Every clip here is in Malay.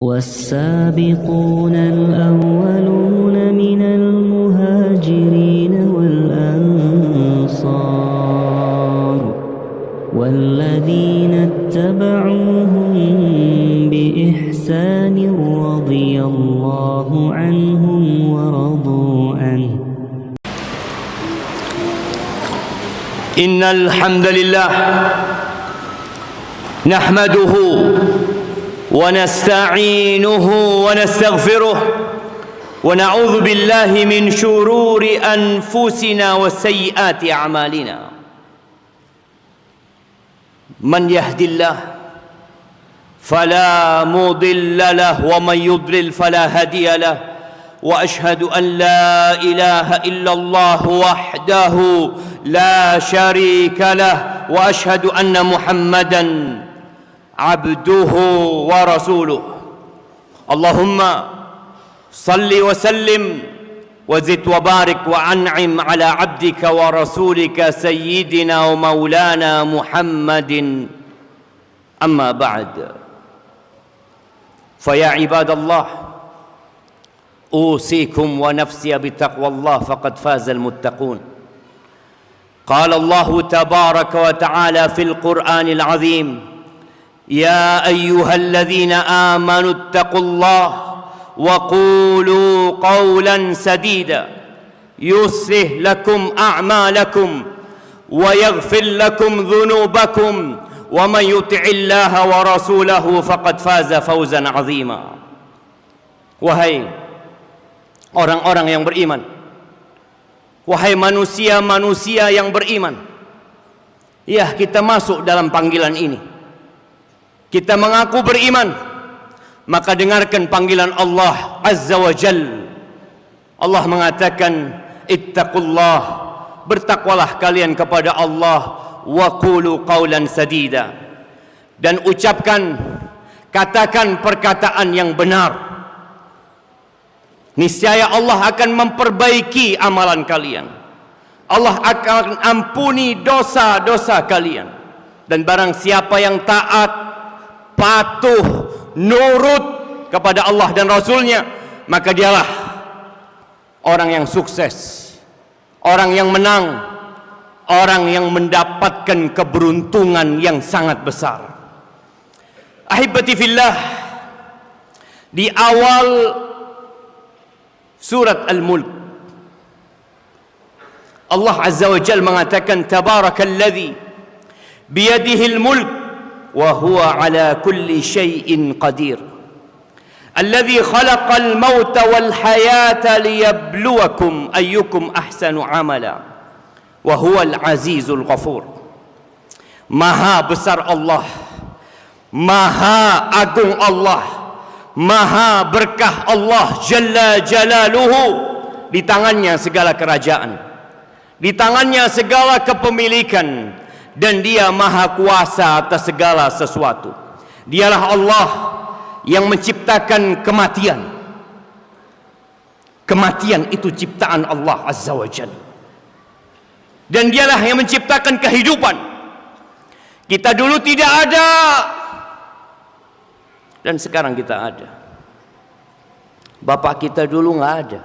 والسابقون الأولون من المهاجرين والأنصار والذين اتبعوهم بإحسان رضي الله عنهم ورضوا عنه. إن الحمد لله نحمده ونستعينه ونستغفره ونعوذ بالله من شرور أنفسنا وسيئات أعمالنا. من يهد الله فلا مضل له ومن يضلل فلا هادي له، وأشهد أن لا إله إلا الله وحده لا شريك له، وأشهد أن محمدًا عبده ورسوله. اللهم صل وسلم وزد وبارك وأنعم على عبدك ورسولك سيدنا ومولانا محمد. أما بعد، فيا عباد الله، أوصيكم ونفسي بتقوى الله فقد فاز المتقون. قال الله تبارك وتعالى في القرآن العظيم: يا أيها الذين آمنوا اتقوا الله وقولوا قولا سديدا يصلح لكم أعمالكم ويغفر لكم ذنوبكم ومن يطع الله ورسوله فقد فاز فوزا عظيما. Wahai orang-orang yang beriman, wahai manusia-manusia yang beriman, ya, kita masuk dalam panggilan ini. Kita mengaku beriman, maka dengarkan panggilan Allah Azza wa Jal. Allah mengatakan, ittaqullah, bertakwalah kalian kepada Allah, wa qulu qawlan sadida, dan ucapkan, katakan perkataan yang benar. Niscaya Allah akan memperbaiki amalan kalian. Allah akan ampuni dosa-dosa kalian. Dan barang siapa yang taat, patuh, nurut kepada Allah dan Rasulnya, maka dialah orang yang sukses, orang yang menang, orang yang mendapatkan keberuntungan yang sangat besar. Ahibati fillah, di awal surat Al-Mulk, Allah Azza wa Jalla mengatakan, Tabarakalladzi biyadihil mulk wa huwa ala kulli syai'in qadir, alladzi khalaqal mauta wal hayata liyabluwakum ayyukum ahsanu amala wa huwal azizul ghafur. Maha besar Allah, maha agung Allah, maha berkah Allah Jalla Jalaluhu. Di tangannya segala kerajaan, di tangannya segala kepemilikan, dan dia maha kuasa atas segala sesuatu. Dialah Allah yang menciptakan kematian. Kematian itu ciptaan Allah Azza wa Jalla. Dan dialah yang menciptakan kehidupan. Kita dulu tidak ada, dan sekarang kita ada. Bapak kita dulu nggak ada,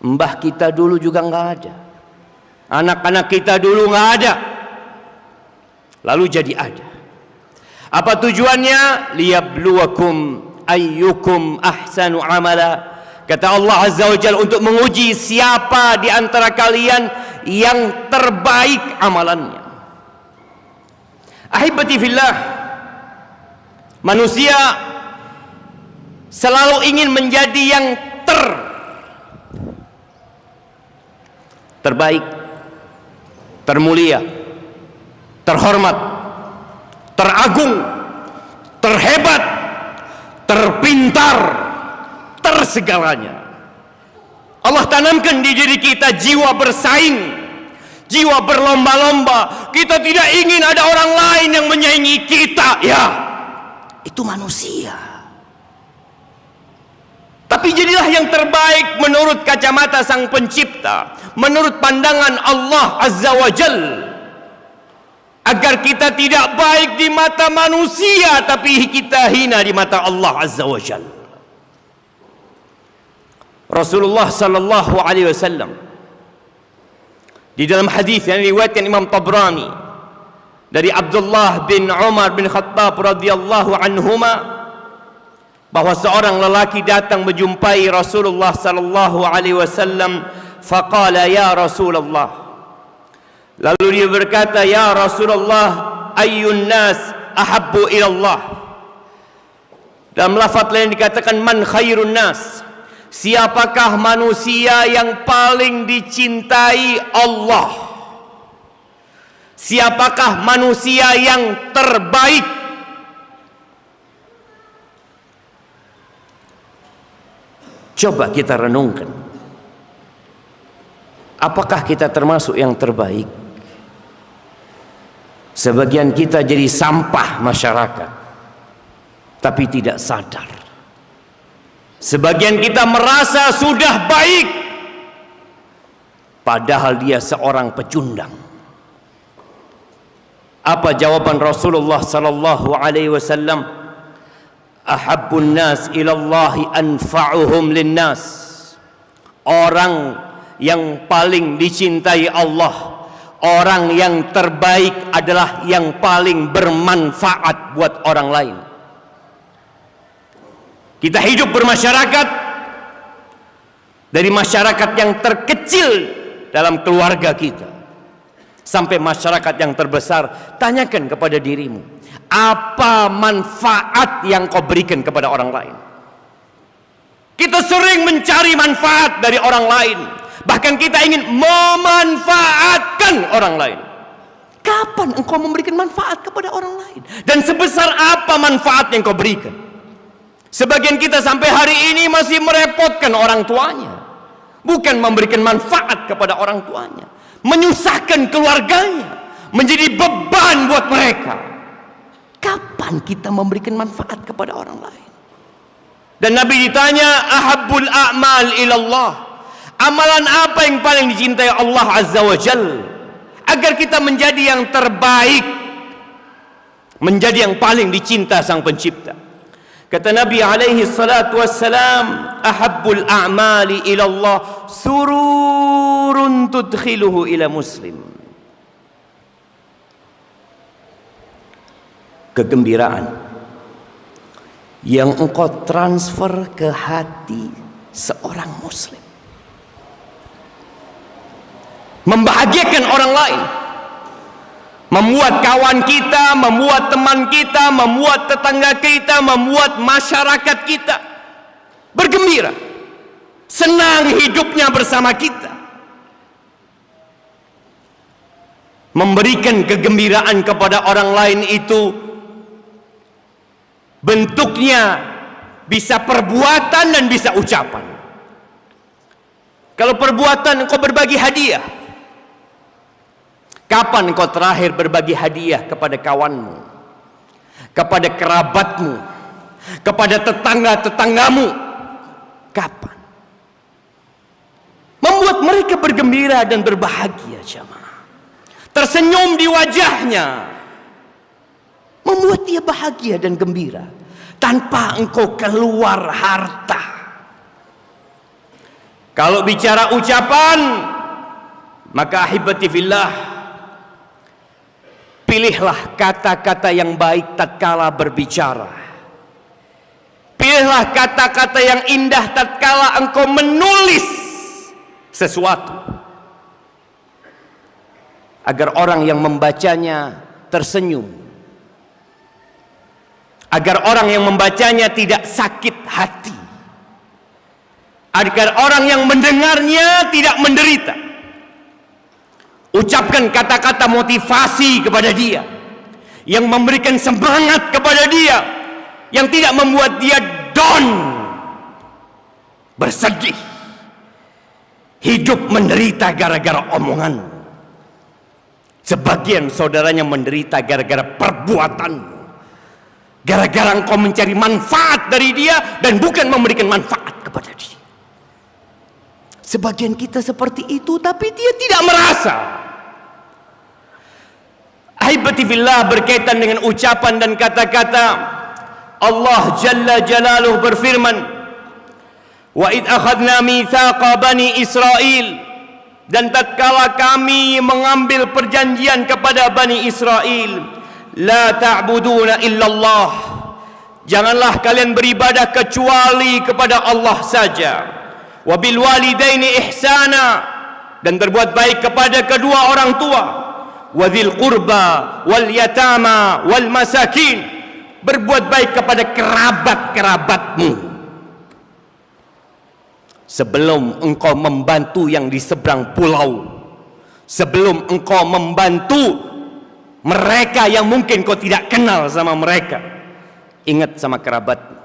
mbah kita dulu juga nggak ada, anak-anak kita dulu nggak ada, lalu jadi ada. Apa tujuannya? Liyabluwakum ayyukum ahsanu amala. Kata Allah Azza wa Jalla, untuk menguji siapa di antara kalian yang terbaik amalannya. Ahibati fillah, manusia selalu ingin menjadi yang terbaik, termulia, terhormat, teragung, terhebat, terpintar, tersegalanya. Allah tanamkan di diri kita jiwa bersaing, jiwa berlomba-lomba. Kita tidak ingin ada orang lain yang menyaingi kita. Ya, itu manusia. Tapi jadilah yang terbaik menurut kacamata Sang Pencipta, menurut pandangan Allah Azza wa Jalla. agar kita tidak baik di mata manusia, tapi kita hina di mata Allah Azza wa Jalla. Rasulullah sallallahu alaihi wasallam di dalam hadis yang diriwayatkan Imam Tabrani dari Abdullah bin Umar bin Khattab radhiyallahu anhuma, bahwa seorang lelaki datang menjumpai Rasulullah sallallahu alaihi wasallam, faqala ya Rasulullah, lalu dia berkata, ya Rasulullah, ayyun nas ahabbu ila Allah. Dalam lafaz lain dikatakan man khairun nas, siapakah manusia yang paling dicintai Allah, siapakah manusia yang terbaik. Coba kita renungkan, apakah kita termasuk yang terbaik? Sebagian kita jadi sampah masyarakat, tapi tidak sadar. Sebagian kita merasa sudah baik, padahal dia seorang pecundang. Apa jawaban Rasulullah sallallahu alaihi wasallam? Ahabbun nas ilallahi anfa'uhum linnas. Orang yang paling dicintai Allah, orang yang terbaik adalah yang paling bermanfaat buat orang lain. Kita hidup bermasyarakat, dari masyarakat yang terkecil dalam keluarga kita sampai masyarakat yang terbesar. Tanyakan kepada dirimu, apa manfaat yang kau berikan kepada orang lain? Kita sering mencari manfaat dari orang lain, bahkan kita ingin memanfaatkan orang lain. Kapan engkau memberikan manfaat kepada orang lain? Dan sebesar apa manfaat yang kau berikan? Sebagian kita sampai hari ini masih merepotkan orang tuanya, bukan memberikan manfaat kepada orang tuanya, menyusahkan keluarganya, menjadi beban buat mereka. Kapan kita memberikan manfaat kepada orang lain? Dan Nabi ditanya, ahabbul a'mal ilallah, amalan apa yang paling dicintai Allah Azza wa Jalla, agar kita menjadi yang terbaik, menjadi yang paling dicinta Sang Pencipta. Kata Nabi alaihi salatu wassalam, ahabbul a'mali ilallah sururun tudkhiluhu ila muslim. Kegembiraan yang engkau transfer ke hati seorang muslim, membahagiakan orang lain, membuat kawan kita, membuat teman kita, membuat tetangga kita, membuat masyarakat kita bergembira, senang hidupnya bersama kita. Memberikan kegembiraan kepada orang lain itu bentuknya bisa perbuatan dan bisa ucapan. Kalau perbuatan, engkau berbagi hadiah. Kapan engkau terakhir berbagi hadiah kepada kawanmu, kepada kerabatmu, kepada tetangga-tetanggamu? Kapan? Membuat mereka bergembira dan berbahagia, jemaah. Tersenyum di wajahnya, membuat dia bahagia dan gembira tanpa engkau keluar harta. Kalau bicara ucapan, maka ahibati fillah, pilihlah kata-kata yang baik tatkala berbicara. Pilihlah kata-kata yang indah tatkala engkau menulis sesuatu, agar orang yang membacanya tersenyum, agar orang yang membacanya tidak sakit hati, agar orang yang mendengarnya tidak menderita. Ucapkan kata-kata motivasi kepada dia, yang memberikan semangat kepada dia, yang tidak membuat dia down, bersedih, hidup menderita gara-gara omongan. Sebagian saudaranya menderita gara-gara perbuatanmu, gara-gara engkau mencari manfaat dari dia dan bukan memberikan manfaat kepada dia. Sebagian kita seperti itu, tapi dia tidak merasa. Ahibati fillah, berkaitan dengan ucapan dan kata-kata, Allah Jalla Jalaluhu berfirman, wa id akhadna mitsaqa bani Israil, dan tatkala kami mengambil perjanjian kepada Bani Israel, la ta'buduna illallah, janganlah kalian beribadah kecuali kepada Allah saja, wa bil walidaini ihsana, dan berbuat baik kepada kedua orang tua, wa dzil qurba wal yatama wal masakin, berbuat baik kepada kerabat-kerabatmu. Sebelum engkau membantu yang di seberang pulau, sebelum engkau membantu mereka yang mungkin kau tidak kenal sama mereka, ingat sama kerabatmu.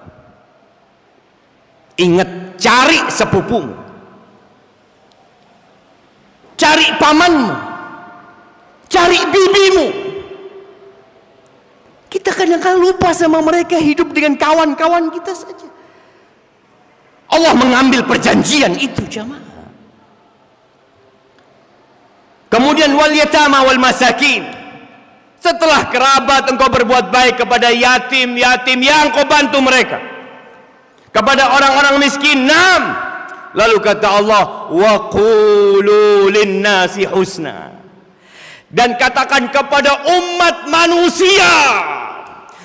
Ingat, cari sepupumu, cari pamanmu, cari bibimu. Kita kadang-kadang lupa sama mereka, hidup dengan kawan-kawan kita saja. Allah mengambil perjanjian itu, jamaah. Kemudian wal yatama wal masakin, setelah kerabat engkau berbuat baik kepada yatim-yatim yang kau bantu mereka, kepada orang-orang miskin. Lalu kata Allah, wa qulu linnasi husna, dan katakan kepada umat manusia,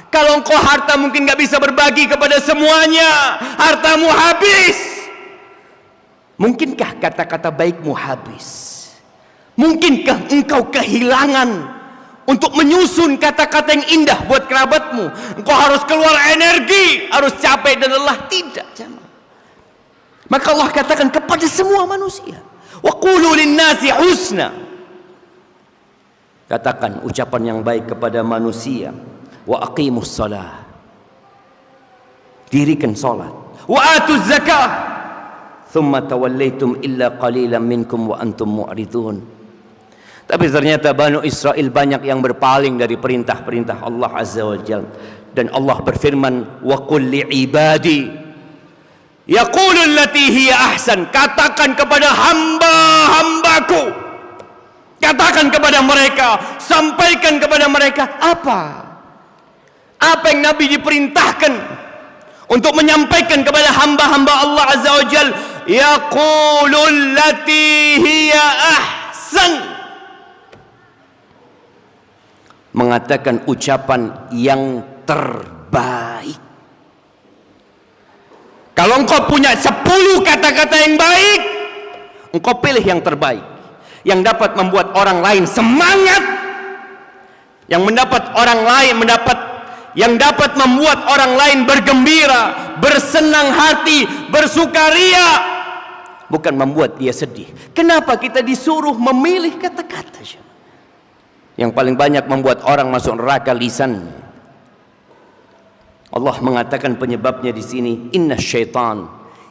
kalau engkau harta mungkin gak bisa berbagi kepada semuanya, hartamu habis, mungkinkah kata-kata baikmu habis? Mungkinkah engkau kehilangan untuk menyusun kata-kata yang indah buat kerabatmu? Engkau harus keluar energi, harus capek dan lelah. Tidak, jemaah. Maka Allah katakan kepada semua manusia, wa qulu linnasi husna, katakan ucapan yang baik kepada manusia. Wa aqimus salah, dirikan salat. Wa atuz zakah, thumma tawallaitum illa qalilan minkum wa antum mu'ridun. Tapi ternyata Bani Israel banyak yang berpaling dari perintah-perintah Allah Azza wa Jalla. Dan Allah berfirman, wa qul li ibadi yaqulu allati hiya ahsan, katakan kepada hamba-hambaku, katakan kepada mereka, sampaikan kepada mereka apa yang Nabi diperintahkan untuk menyampaikan kepada hamba-hamba Allah Azza wa Jal. Yaqulul lati hiya ahsan, mengatakan ucapan yang terbaik. Kalau engkau punya 10 kata-kata yang baik, engkau pilih yang terbaik, yang dapat membuat orang lain semangat, yang dapat membuat orang lain bergembira, bersenang hati, bersukaria, bukan membuat dia sedih. Kenapa kita disuruh memilih kata-kata yang paling banyak membuat orang masuk neraka? Lisannya. Allah mengatakan penyebabnya di sini, inna syaitan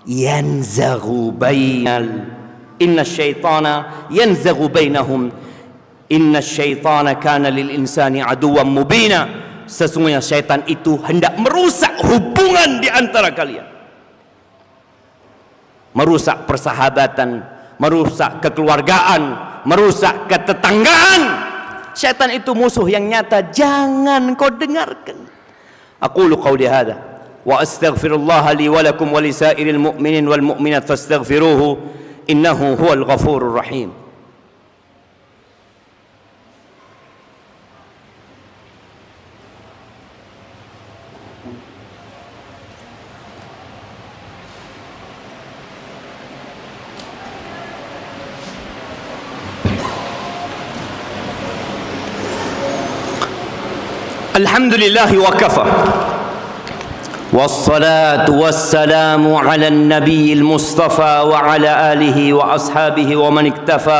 yanzaghu bainahum inna syaitana kana lil insani aduwwan mubina. Sesungguhnya syaitan itu hendak merusak hubungan di antara kalian, merusak persahabatan, merusak kekeluargaan, merusak ketetanggaan. Syaitan itu musuh yang nyata, jangan kau dengarkan. Aqulu qawli hadha wa astaghfirullah li wa lakum wa lisairil mu'minin wal mu'minat fastaghfiruhu innahu huwal ghafurur rahim. Alhamdulillah wa kafa, wassalatu wassalamu ala nabiyil mustafa wa ala alihi wa ashabihi wa man iktafa.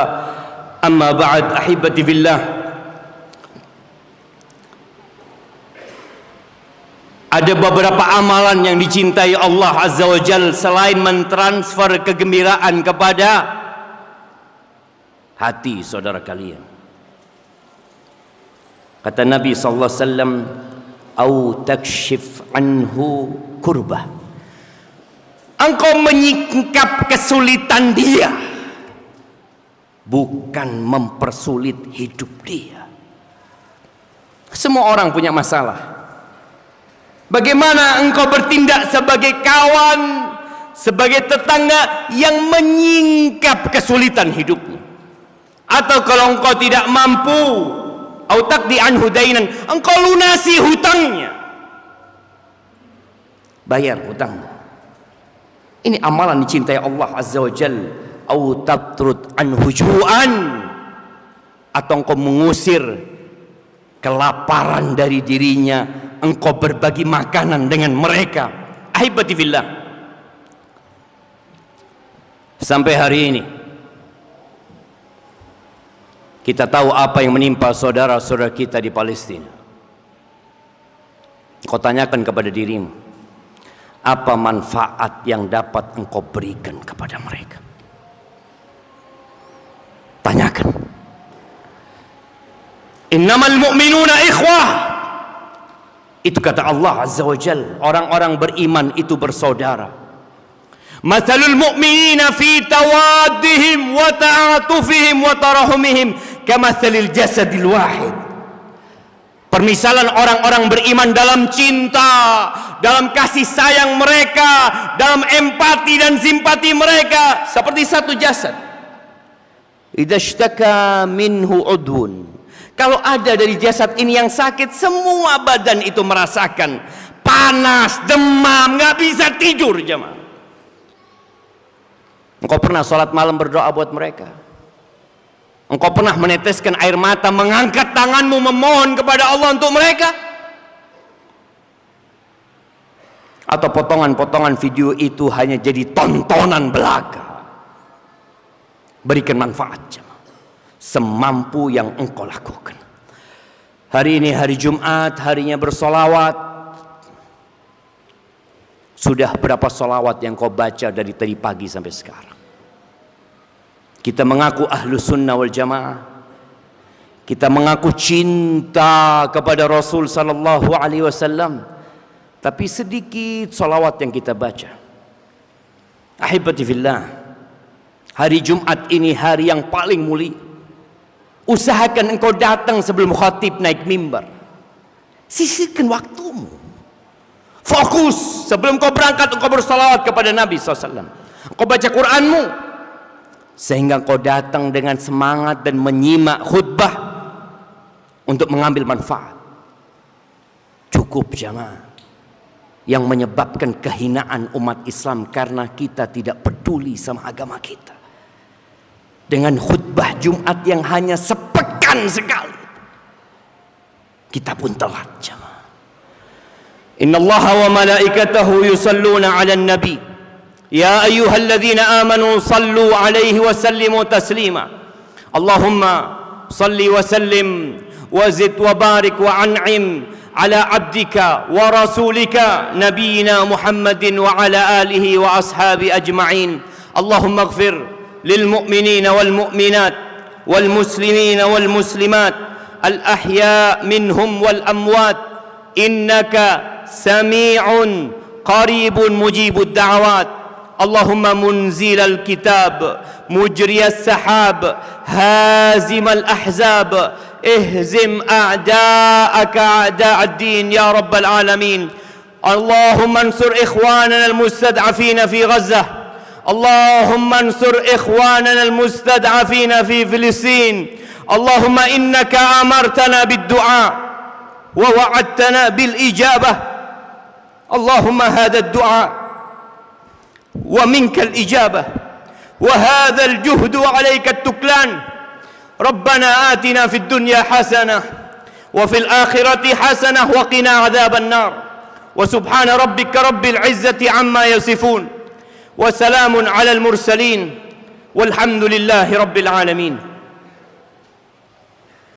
Amma ba'd, ahibati fillah. Ada beberapa amalan yang dicintai Allah Azza wa Jalla selain mentransfer kegembiraan kepada hati saudara kalian. Kata Nabi sallallahu alaihi wasallam, au takshif anhu kurbah, engkau menyingkap kesulitan dia, bukan mempersulit hidup dia. Semua orang punya masalah. Bagaimana engkau bertindak sebagai kawan, sebagai tetangga yang menyingkap kesulitan hidupnya? Atau kalau engkau tidak mampu, au taqdi anhu dainan, engkau lunasi hutangnya, bayar hutangnya. Ini amalan dicintai Allah Azza wa Jalla. Au tabtrud anhu ju'an, atau engkau mengusir kelaparan dari dirinya, engkau berbagi makanan dengan mereka. Ahibati fillah, sampai hari ini kita tahu apa yang menimpa saudara-saudara kita di Palestina. Engkau tanyakan kepada dirimu, apa manfaat yang dapat engkau berikan kepada mereka? Tanyakan. Innamal mu'minuna ikhwah. Itu kata Allah Azza wa Jalla, orang-orang beriman itu bersaudara. Mathalul mu'minina fi tawaddihim wa ta'atufihim wa tarahumihim kamathalil jasadil wahid. Permisalan orang-orang beriman dalam cinta, dalam kasih sayang mereka, dalam empati dan simpati mereka seperti satu jasad. Idza ishtaka minhu udhun, kalau ada dari jasad ini yang sakit, semua badan itu merasakan. Panas, demam, nggak bisa tidur jemaah. Engkau pernah sholat malam berdoa buat mereka? Engkau pernah meneteskan air mata, mengangkat tanganmu memohon kepada Allah untuk mereka? Atau potongan-potongan video itu hanya jadi tontonan belaka? Berikan manfaat jemaah, semampu yang engkau lakukan. Hari ini hari Jumat, harinya bersolawat. Sudah berapa solawat yang kau baca dari tadi pagi sampai sekarang? Kita mengaku ahlu sunnah wal jamaah. Kita mengaku cinta kepada Rasul sallallahu alaihi wasallam, tapi sedikit solawat yang kita baca. Ahibati fillah, hari Jumat ini hari yang paling mulia. Usahakan engkau datang sebelum khatib naik mimbar. Sisihkan waktumu. Fokus sebelum kau berangkat, engkau bersalawat kepada Nabi SAW. Engkau baca Quranmu, sehingga engkau datang dengan semangat dan menyimak khutbah untuk mengambil manfaat. Cukup jamaah yang menyebabkan kehinaan umat Islam karena kita tidak peduli sama agama kita. Dengan khutbah Jumat yang hanya sepekan sekali, kita pun telat jamaah. Innallaha wa malaikatahu yusalluna 'alan nabi. Ya ayyuhalladzina amanu sallu 'alaihi wa sallimu taslima. Allahumma salli wa sallim wa zid wa barik wa an'im ala 'abdika wa rasulika nabiyyina Muhammadin wa ala alihi wa ashabi ajma'in. Allahumma ighfir للمؤمنين والمؤمنات والمسلمين والمسلمات الأحياء منهم والأموات إنك سميع قريب مجيب الدعوات. اللهم منزل الكتاب مجري السحاب هازم الأحزاب اهزم أعداءك أعداء الدين يا رب العالمين. اللهم انصر إخواننا المستضعفين في غزة. اللهم انصر إخواننا المستضعفين في فلسطين. اللهم إنك أمرتنا بالدعاء ووعدتنا بالإجابة. اللهم هذا الدعاء ومنك الإجابة وهذا الجهد عليك التكلان. ربنا آتنا في الدنيا حسنة وفي الآخرة حسنة وقنا عذاب النار. وسبحان ربك رب العزة عما يصفون وسلام على المرسلين والحمد لله رب العالمين.